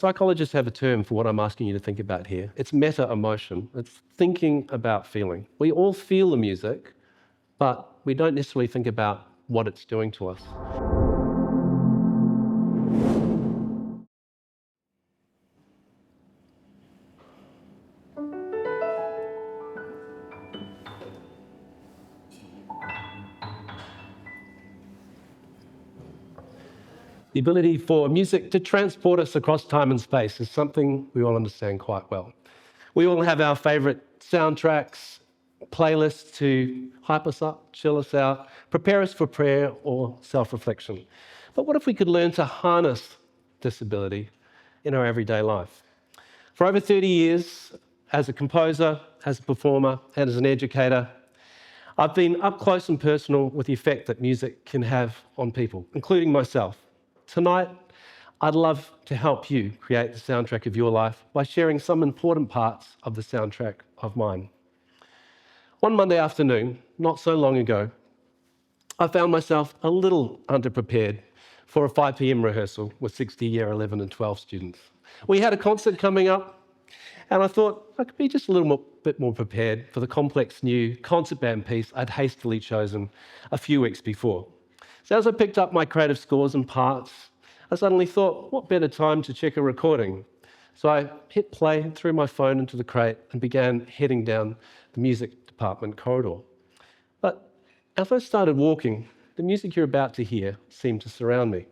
Psychologists have a term for what I'm asking you to think about here. It's meta-emotion. It's thinking about feeling. We all feel the music, but we don't necessarily think about what it's doing to us. The ability for music to transport us across time and space is something we all understand quite well. We all have our favourite soundtracks, playlists to hype us up, chill us out, prepare us for prayer or self-reflection. But what if we could learn to harness this ability in our everyday life? For over 30 years, as a composer, as a performer, and as an educator, I've been up close and personal with the effect that music can have on people, including myself. Tonight, I'd love to help you create the soundtrack of your life by sharing some important parts of the soundtrack of mine. One Monday afternoon, not so long ago, I found myself a little underprepared for a 5 p.m. rehearsal with 60 year 11 and 12 students. We had a concert coming up, and I thought I could be just a little bit more prepared for the complex new concert band piece I'd hastily chosen a few weeks before. So as I picked up my creative scores and parts, I suddenly thought, what better time to check a recording? So I hit play, threw my phone into the crate, and began heading down the music department corridor. But as I started walking, the music you're about to hear seemed to surround me.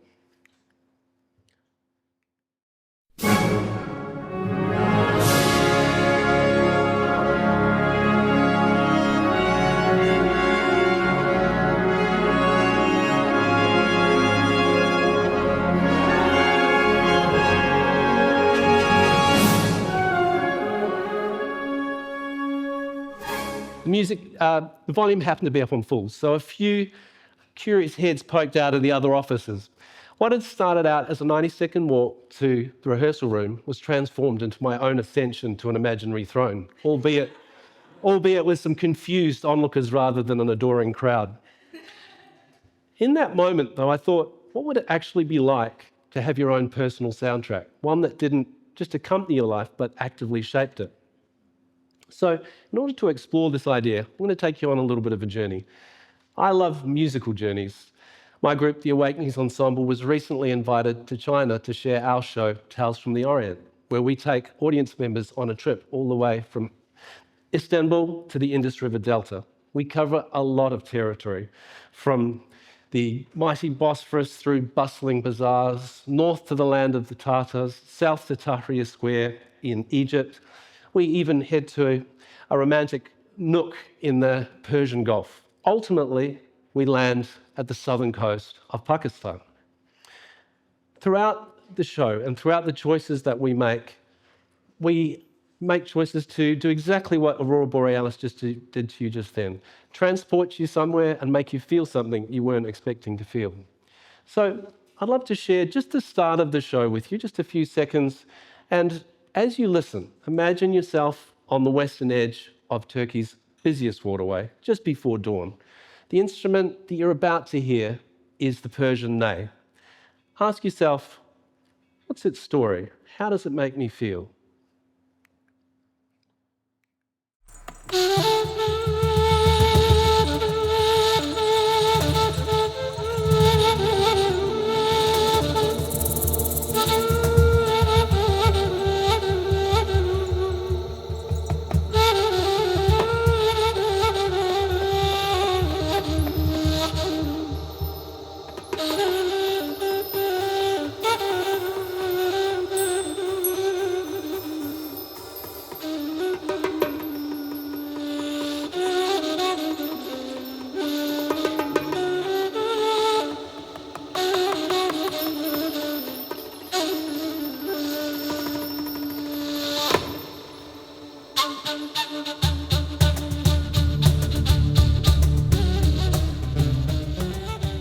The volume happened to be up on full, so a few curious heads poked out of the other offices. What had started out as a 90-second walk to the rehearsal room was transformed into my own ascension to an imaginary throne, albeit with some confused onlookers rather than an adoring crowd. In that moment, though, I thought, what would it actually be like to have your own personal soundtrack, one that didn't just accompany your life, but actively shaped it? So in order to explore this idea, I'm going to take you on a little bit of a journey. I love musical journeys. My group, the Awakenings Ensemble, was recently invited to China to share our show, Tales from the Orient, where we take audience members on a trip all the way from Istanbul to the Indus River Delta. We cover a lot of territory, from the mighty Bosphorus through bustling bazaars, north to the land of the Tartars, south to Tahrir Square in Egypt. We even head to a romantic nook in the Persian Gulf. Ultimately, we land at the southern coast of Pakistan. Throughout the show and throughout the choices that we make choices to do exactly what Aurora Borealis did to you just then. Transport you somewhere and make you feel something you weren't expecting to feel. So I'd love to share just the start of the show with you, just a few seconds. And as you listen, imagine yourself on the western edge of Turkey's busiest waterway, just before dawn. The instrument that you're about to hear is the Persian ney. Ask yourself, what's its story? How does it make me feel?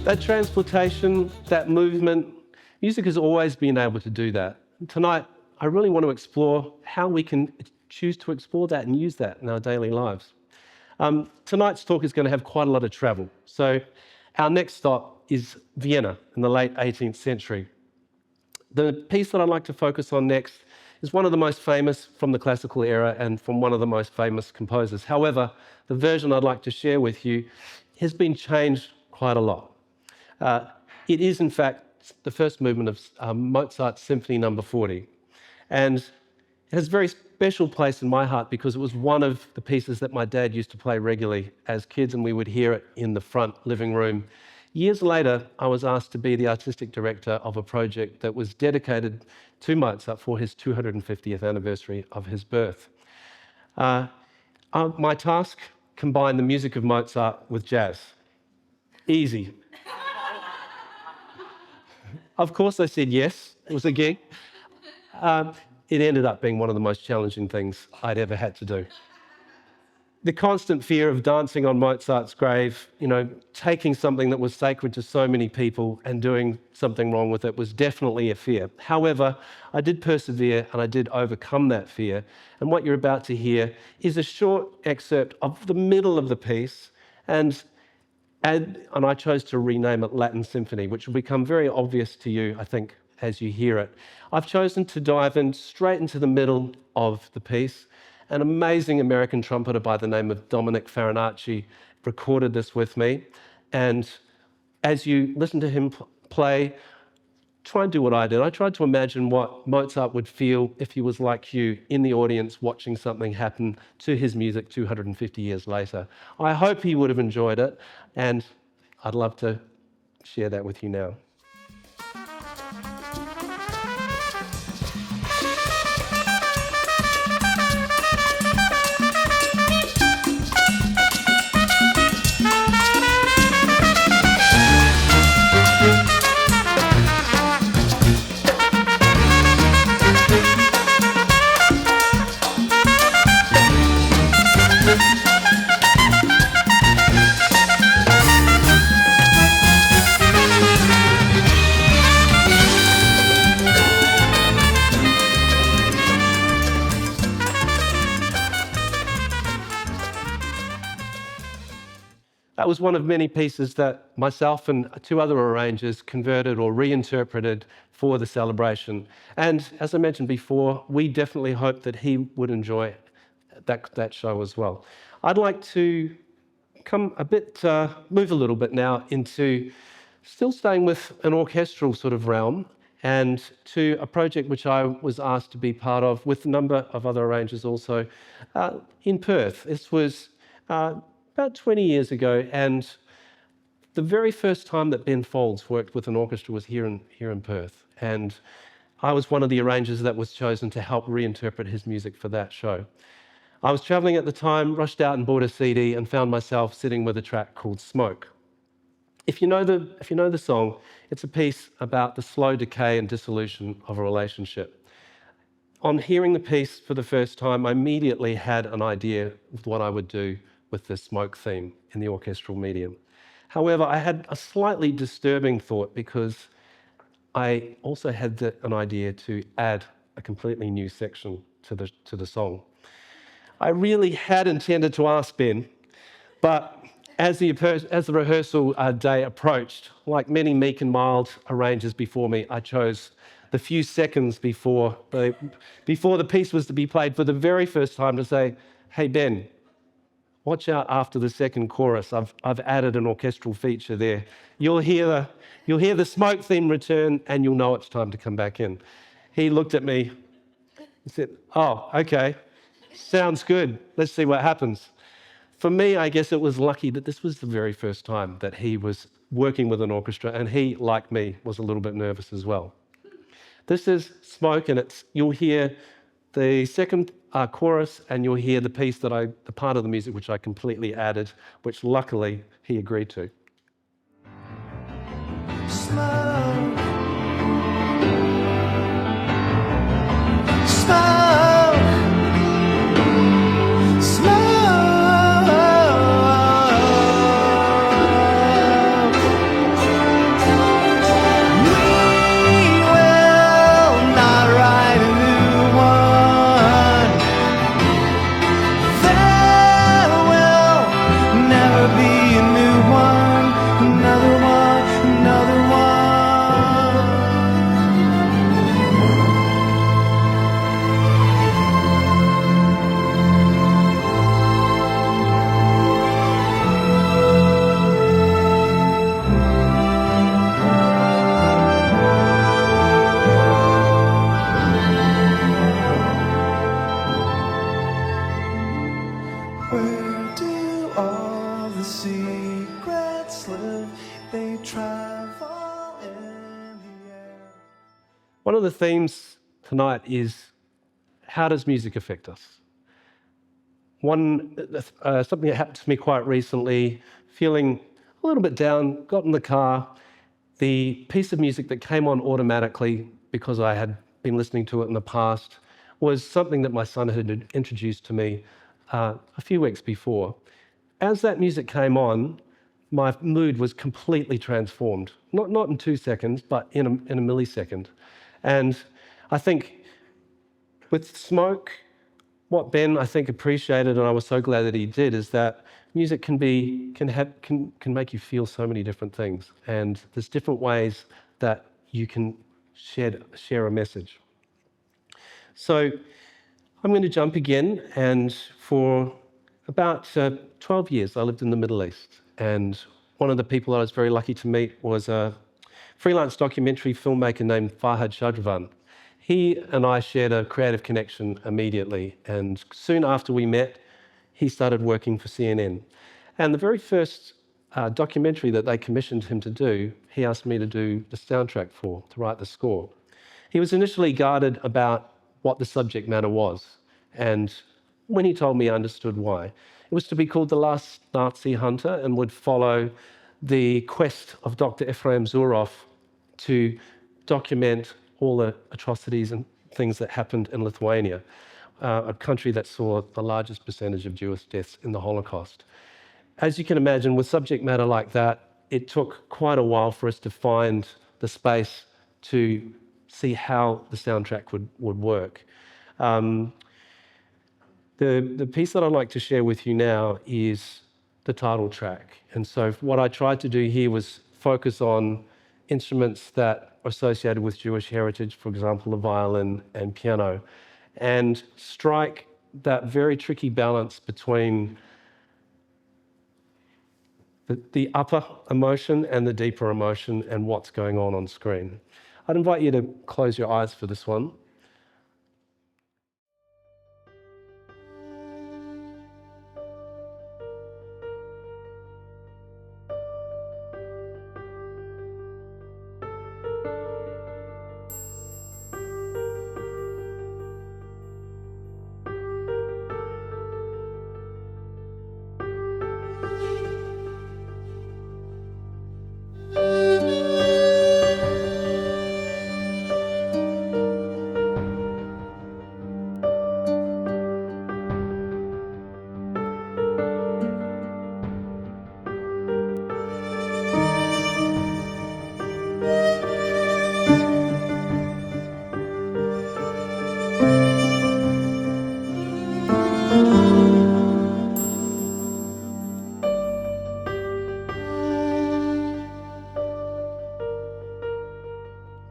That transportation, that movement, music has always been able to do that. And tonight, I really want to explore how we can choose to explore that and use that in our daily lives. Tonight's talk is going to have quite a lot of travel. So our next stop is Vienna in the late 18th century. The piece that I'd like to focus on next is one of the most famous from the classical era and from one of the most famous composers. However, the version I'd like to share with you has been changed quite a lot. It is, in fact, the first movement of Mozart's Symphony No. 40. And it has a very special place in my heart because it was one of the pieces that my dad used to play regularly as kids, and we would hear it in the front living room. Years later, I was asked to be the artistic director of a project that was dedicated to Mozart for his 250th anniversary of his birth. My task combined the music of Mozart with jazz. Easy. Of course, I said yes. It was a gig. It ended up being one of the most challenging things I'd ever had to do. The constant fear of dancing on Mozart's grave, taking something that was sacred to so many people and doing something wrong with it was definitely a fear. However, I did persevere and I did overcome that fear. And what you're about to hear is a short excerpt of the middle of the piece, and I chose to rename it Latin Symphony, which will become very obvious to you, I think, as you hear it. I've chosen to dive in straight into the middle of the piece. An amazing American trumpeter by the name of Dominic Farinacci recorded this with me. And as you listen to him play, try and do what I did. I tried to imagine what Mozart would feel if he was like you in the audience watching something happen to his music 250 years later. I hope he would have enjoyed it, and I'd love to share that with you now. That was one of many pieces that myself and two other arrangers converted or reinterpreted for the celebration. And as I mentioned before, we definitely hope that he would enjoy that show as well. I'd like to move a little bit now into still staying with an orchestral sort of realm and to a project which I was asked to be part of with a number of other arrangers also in Perth. This was about 20 years ago, and the very first time that Ben Folds worked with an orchestra was here in Perth, and I was one of the arrangers that was chosen to help reinterpret his music for that show. I was travelling at the time, rushed out and bought a CD, and found myself sitting with a track called Smoke. If you know the song, it's a piece about the slow decay and dissolution of a relationship. On hearing the piece for the first time, I immediately had an idea of what I would do with the smoke theme in the orchestral medium. However, I had a slightly disturbing thought because I also had an idea to add a completely new section to the song. I really had intended to ask Ben, but as the rehearsal day approached, like many meek and mild arrangers before me, I chose the few seconds before the piece was to be played for the very first time to say, "Hey Ben, watch out after the second chorus. I've added an orchestral feature there. You'll hear the smoke theme return, and you'll know it's time to come back in." He looked at me and said, "Oh, okay, sounds good. Let's see what happens." For me, I guess it was lucky that this was the very first time that he was working with an orchestra, and he, like me, was a little bit nervous as well. This is Smoke, and you'll hear the second chorus, and you'll hear the part of the music which I completely added, which luckily he agreed to. Smoke. Smoke. Smoke. We will not write a new one. There will never be a new one. Another one, another one. the themes tonight is, how does music affect us? Something that happened to me quite recently, feeling a little bit down, got in the car, the piece of music that came on automatically because I had been listening to it in the past was something that my son had introduced to me a few weeks before. As that music came on, my mood was completely transformed. Not in 2 seconds, but in a millisecond. And I think with Smoke, what Ben, I think, appreciated, and I was so glad that he did, is that music can make you feel so many different things, and there's different ways that you can share a message. So I'm going to jump again, and for about 12 years I lived in the Middle East, and one of the people I was very lucky to meet was a freelance documentary filmmaker named Farhad Shadran. He and I shared a creative connection immediately, and soon after we met, he started working for CNN. And the very first documentary that they commissioned him to do, he asked me to do the soundtrack for, to write the score. He was initially guarded about what the subject matter was, and when he told me, I understood why. It was to be called The Last Nazi Hunter and would follow the quest of Dr. Ephraim Zurov to document all the atrocities and things that happened in Lithuania, a country that saw the largest percentage of Jewish deaths in the Holocaust. As you can imagine, with subject matter like that, it took quite a while for us to find the space to see how the soundtrack would work. The piece that I'd like to share with you now is the title track. And so what I tried to do here was focus on instruments that are associated with Jewish heritage, for example, the violin and piano, and strike that very tricky balance between the upper emotion and the deeper emotion and what's going on screen. I'd invite you to close your eyes for this one.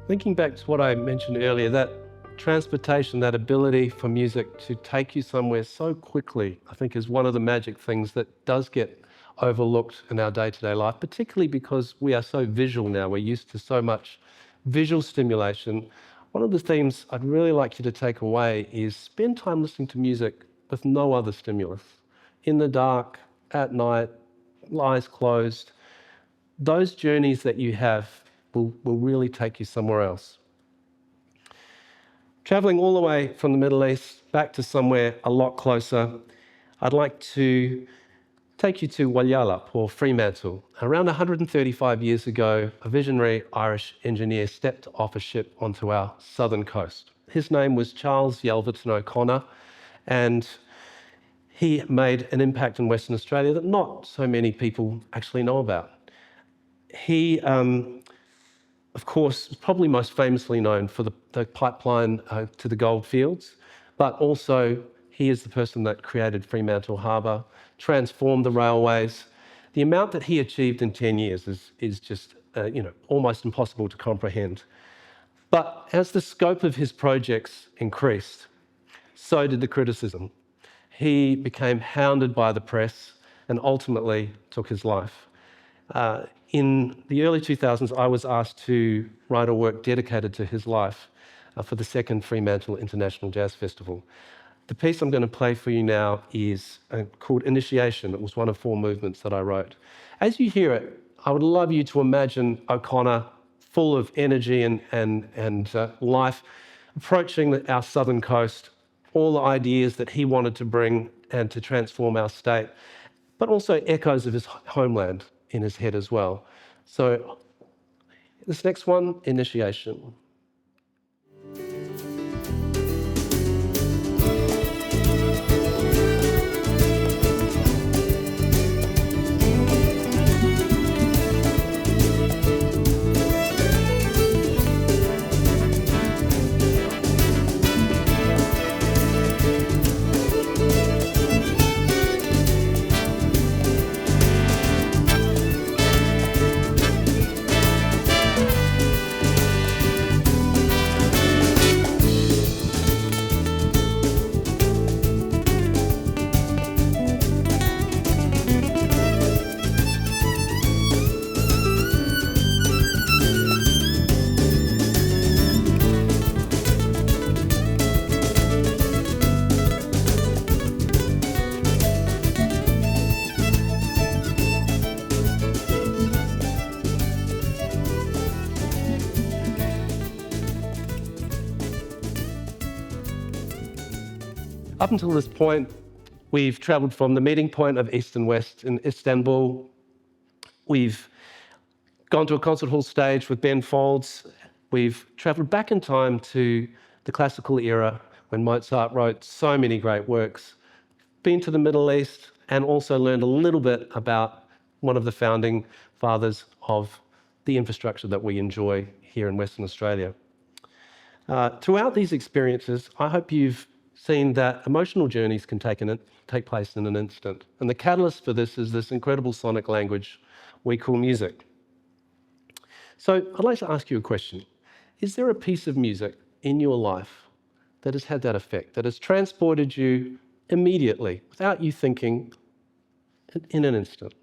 Thinking back to what I mentioned earlier, that transportation, that ability for music to take you somewhere so quickly, I think is one of the magic things that does get overlooked in our day-to-day life, particularly because we are so visual now. We're used to so much visual stimulation. One of the themes I'd really like you to take away is spend time listening to music with no other stimulus. In the dark, at night, eyes closed. Those journeys that you have will really take you somewhere else. Traveling all the way from the Middle East back to somewhere a lot closer, I'd like to take you to Waliallop, or Fremantle. Around 135 years ago, a visionary Irish engineer stepped off a ship onto our southern coast. His name was Charles Yelverton O'Connor, and he made an impact in Western Australia that not so many people actually know about. He, of course, is probably most famously known for the pipeline to the goldfields, but also he is the person that created Fremantle Harbour, transformed the railways. The amount that he achieved in 10 years is just almost impossible to comprehend. But as the scope of his projects increased, so did the criticism. He became hounded by the press and ultimately took his life. In the early 2000s, I was asked to write a work dedicated to his life for the second Fremantle International Jazz Festival. The piece I'm going to play for you now is called Initiation. It was one of 4 movements that I wrote. As you hear it, I would love you to imagine O'Connor full of energy and life, approaching our southern coast, all the ideas that he wanted to bring and to transform our state, but also echoes of his homeland in his head as well. So this next one, initiation. Up until this point, we've travelled from the meeting point of East and West in Istanbul. We've gone to a concert hall stage with Ben Folds. We've travelled back in time to the classical era when Mozart wrote so many great works. Been to the Middle East and also learned a little bit about one of the founding fathers of the infrastructure that we enjoy here in Western Australia. Throughout these experiences, I hope you've seen that emotional journeys can take place in an instant. And the catalyst for this is this incredible sonic language we call music. So I'd like to ask you a question. Is there a piece of music in your life that has had that effect, that has transported you immediately, without you thinking, in an instant?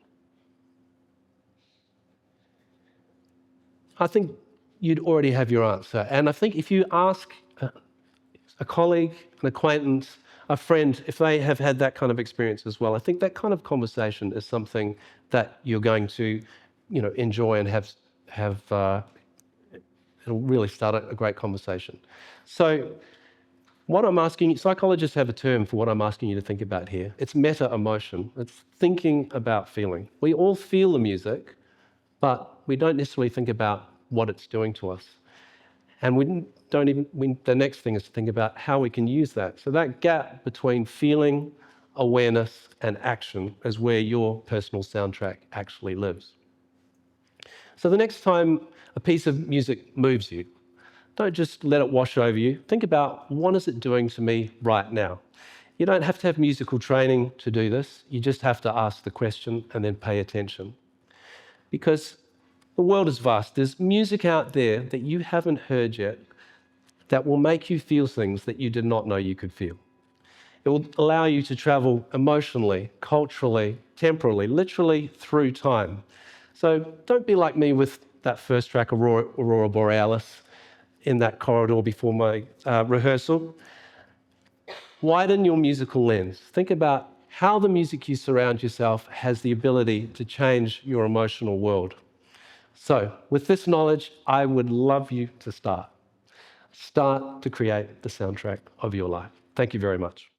I think you'd already have your answer. And I think if you ask a colleague, an acquaintance, a friend, if they have had that kind of experience as well, I think that kind of conversation is something that you're going to, enjoy and it'll really start a great conversation. So what I'm asking you, psychologists have a term for what I'm asking you to think about here. It's meta-emotion. It's thinking about feeling. We all feel the music, but we don't necessarily think about what it's doing to us. And the next thing is to think about how we can use that. So that gap between feeling, awareness, and action is where your personal soundtrack actually lives. So the next time a piece of music moves you, don't just let it wash over you. Think about, what is it doing to me right now? You don't have to have musical training to do this. You just have to ask the question and then pay attention. Because the world is vast. There's music out there that you haven't heard yet that will make you feel things that you did not know you could feel. It will allow you to travel emotionally, culturally, temporally, literally through time. So don't be like me with that first track, Aurora Borealis, in that corridor before my rehearsal. Widen your musical lens. Think about how the music you surround yourself has the ability to change your emotional world. So with this knowledge, I would love you to start to create the soundtrack of your life. Thank you very much.